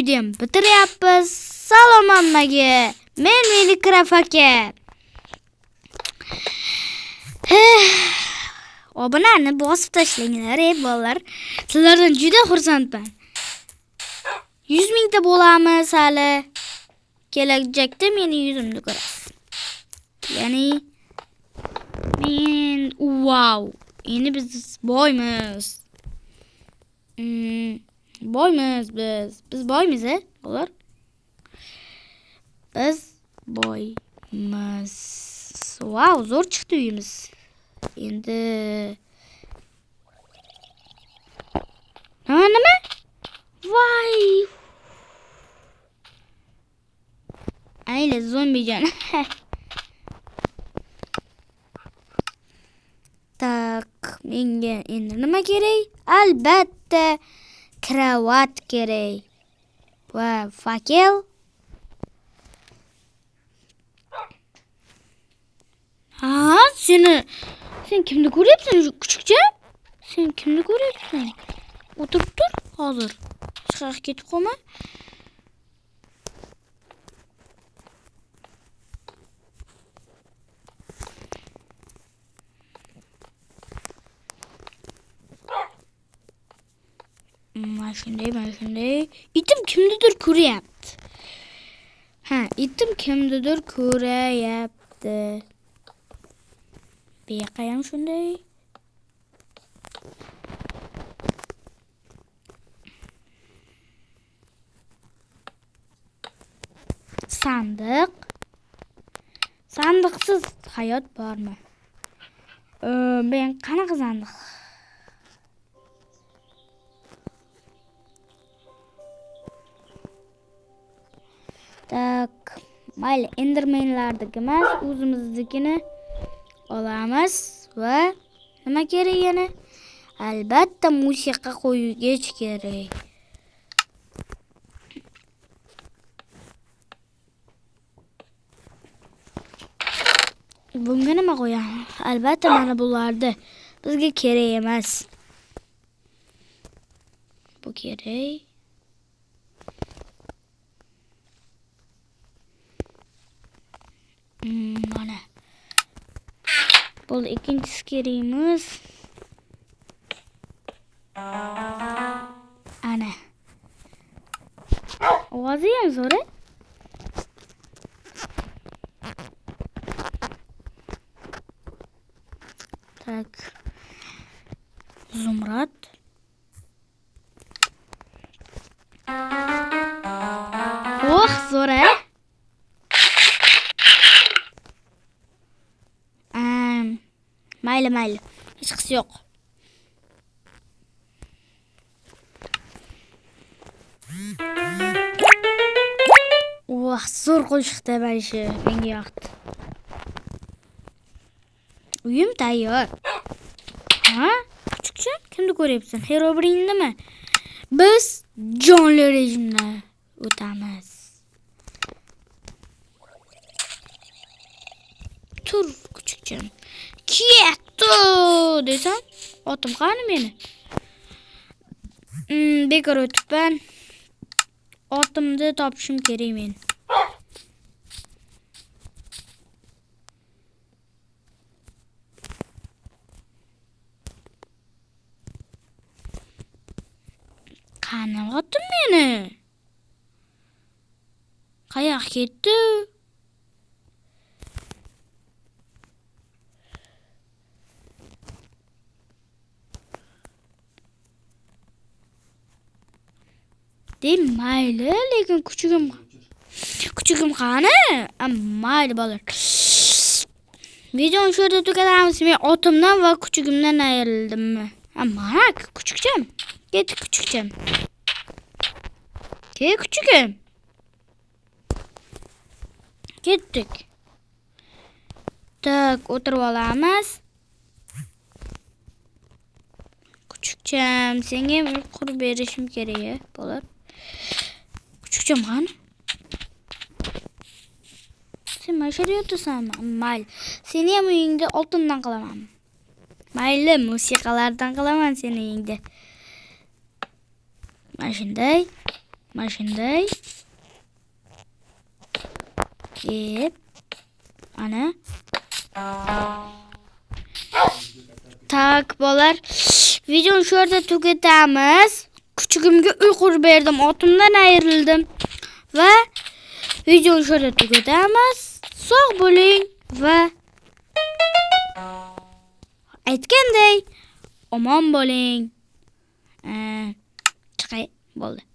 uyda ham bitiryapmiz. Salom hammaga. Men Minecraft aka. Obunani bosib tashlanglar, bolalar. Sizlardan juda xursandman. 100 mingta bo'lamiz hali. Kelajakda meni yuzimni ko'rasiz. Ya'ni men wow. Endi biz boymiz. Boymiz biz. Biz boymiz, bolalar. Biz boymiz. Wow, zo'r chiqdi uyimiz. Endi nima? Voy. Ayla zombijon. Tak, menga endi nima kerak? Albatta kravat kerak. Va fakel. Sen kimni ko'ryapsan, kuchukcha? Sen kimni ko'ryapsan? O'tirib tur, hozir. Chiqib ketib qolma. Mana shunday. Itim kimnidir ko'ryapti. Itim kimnidir ko'ryapti. Buyoqqa ham shunday. Sandiq. Sandiqsiz hayot bormi? Men qanaqa sandiq? Tak, mayli, endermenlardagi emas, o'zimiznikini olamiz va nima kerak yana? Albatta musiqa qo'yuvgich kerak. Bunga nima qo'yamiz? Albatta mana bularni bizga kerak emas. Bu kerak. Mana. Bu ikkinchisi kerakmiz. Ana. Ovozi ham zo'r. Tak. Zumrad. Zo'r. Mayli. Hech qisi yo'q. Zo'r qo'shiqda mana shu menga yoqdi. Uyim tayyor. Kuchukcha, kimni ko'ryapsan? Herobrinnimi? Biz jonli rejimda o'tamiz. Tur kuchukcham. Ketdi desam, otim qani meni? Bekor o'tibman. Otimni topishim kerak men. Qani otim meni? Qayoqqa ketdi? Mayli, lekin kuchugim qani? Mayli bolalar. Videoni shu yerda tugatamiz. Men otimdan va kuchugimdan ayrildim. Mana kuchukcham. Ketdi kuchukcham. Kuchugim. Ketdik. Tak, o'tirib olamiz. Kuchukcham, senga qurib berishim kerak, bolalar. Kuchukcham qani? Sen mana shu yerda yotasanmi? Mayli. Seni ham uyingda oltindan qilaman. Mayli, musiqalardan qilaman seni uyingda. Mana shunday. Maşınday. Yep. Ana. Tak bolar. Videonu şurada tüketemiz. Küçükümge uyku verdim. Otumdan ayrıldım. Ve videonu şurada tüketemiz. Sağ bulun ve aytganday omon bo'ling. Chiqay bo'ldi.